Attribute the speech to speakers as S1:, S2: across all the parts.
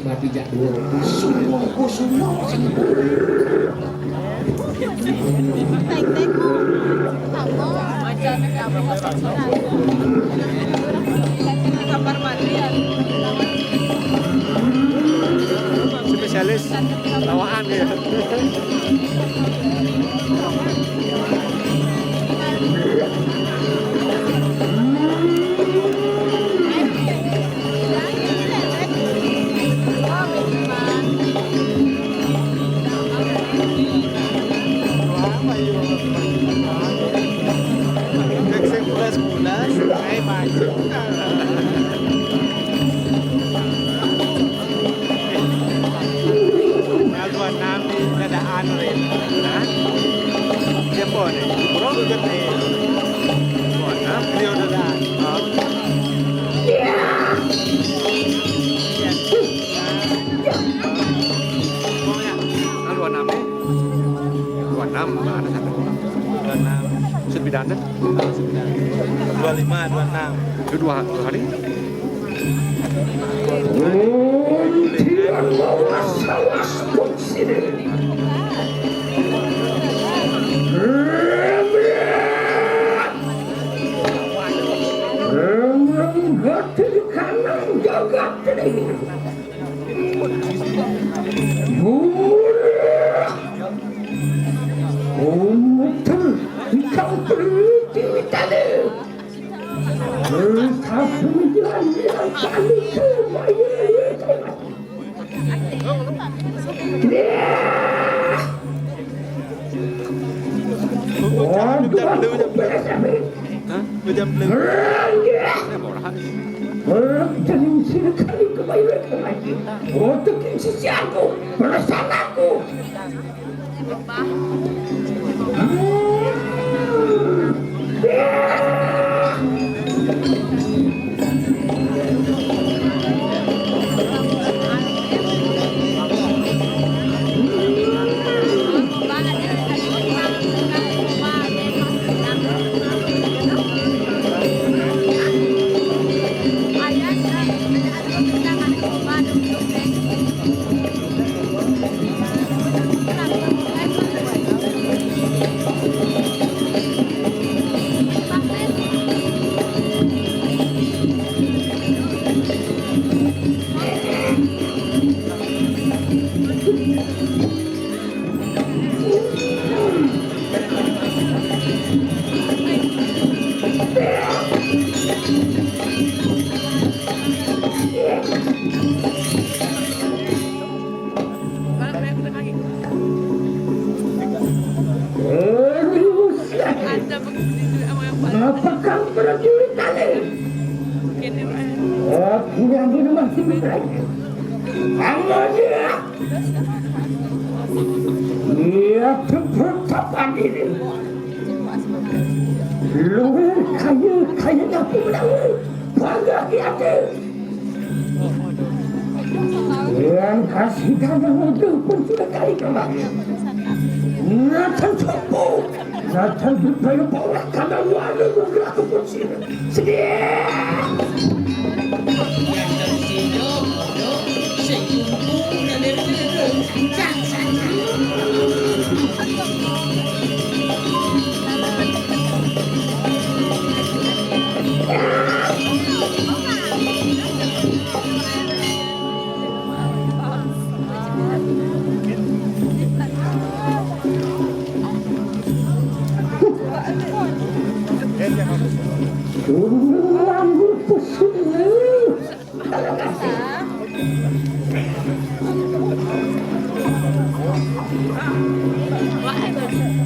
S1: mati jak dua sungguh
S2: kamar mandi
S3: spesialis lawaan ya. Bidana
S4: 25 26
S3: dua hari
S1: Kau berhenti tadi. Satu jalan kami untuk sisianku, bersamaku. Apakah prajurit tadi? Aku yang di rumah lagi. Angganya dia keberkapan ini. Luar kaya pulau bangga kita. Yang kasih dana untuk pun sudah kali kemarin. Nathan cukup. Nathan berupaya bawa karena warna bergerak ke kursi. Sedih.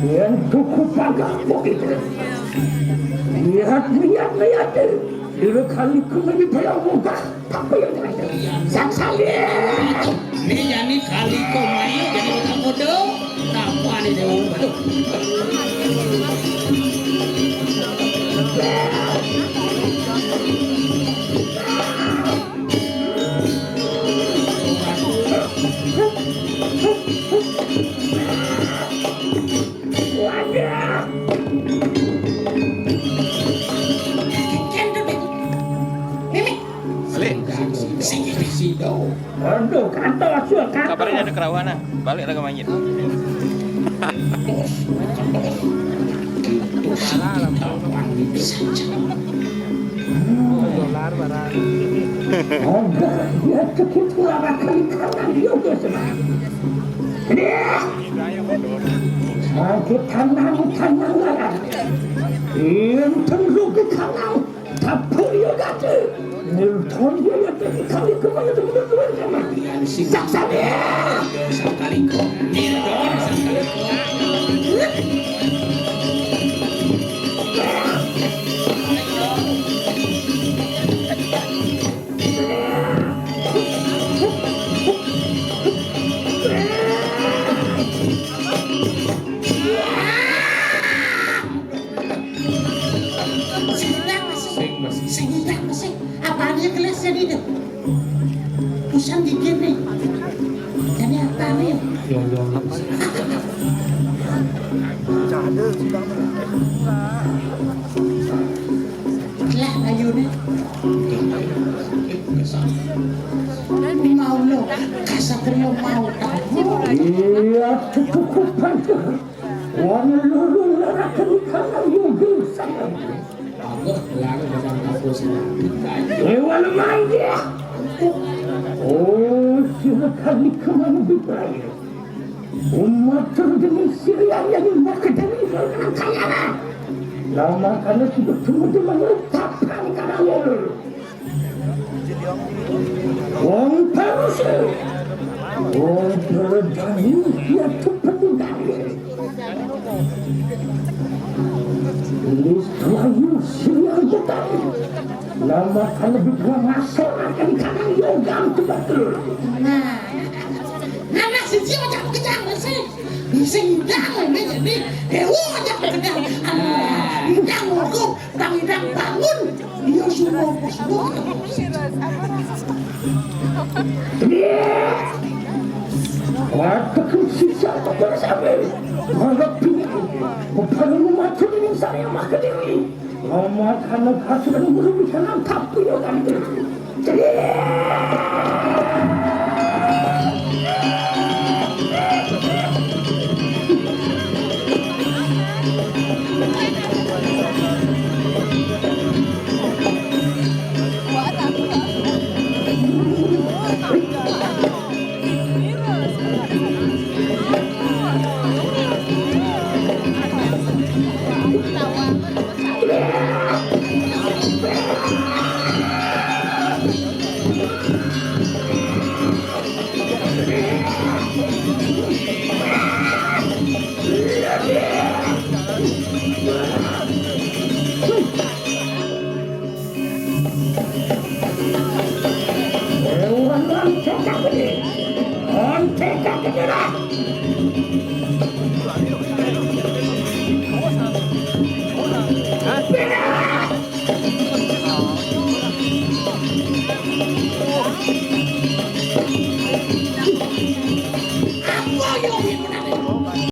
S1: Yang cukup agak begitu. Lihat. Dulu kali kembali bayar muka. Apa yang terakhir? Saksanya. Ini kali kau main jadi orang bodoh. Apa ni dia? Aduh,
S3: Kabarnya ada kerawana. Balik lagi main.
S1: dia cekit suara kali kanan juga semua. Sakit tanang lah. Yang tentu ke kanan, tapi juga tu. Nilton dia yang kali kemana tu betul sama. Saksanya. Sekali kau, Nilton sekali kau.
S4: Apaan ya kelasnya ini? Pusang gigi nih. Ini apa nih? Lah ayo nih. Mau lo, kasatria mau tahu.
S1: Iya, cukup panjang. Wana lulu larakan kanan juga saya. Ewan main dia. Oh, silakan kemana beraya. Umat terjadi Syria yang makadani dalam kayana. Lama karena sudah teman-teman letakkan kanan. Wong Parusi. Wong Perdani dia terpendali. Listrayu siang betari. Lama kan lebih kurang masuk akan kanan yogam tu betul.
S4: Anak si Cio macam kejang sih. Sindang ni. Hewa macam kejang. Hidang hukum, hidang bangun. Dia semua.
S1: Waktu sisa tak bersama. Harap pilih. Bukan mati dengan saya makan dewi. Lama karena kasuran belum bisa nampak yogam tu. Jadi.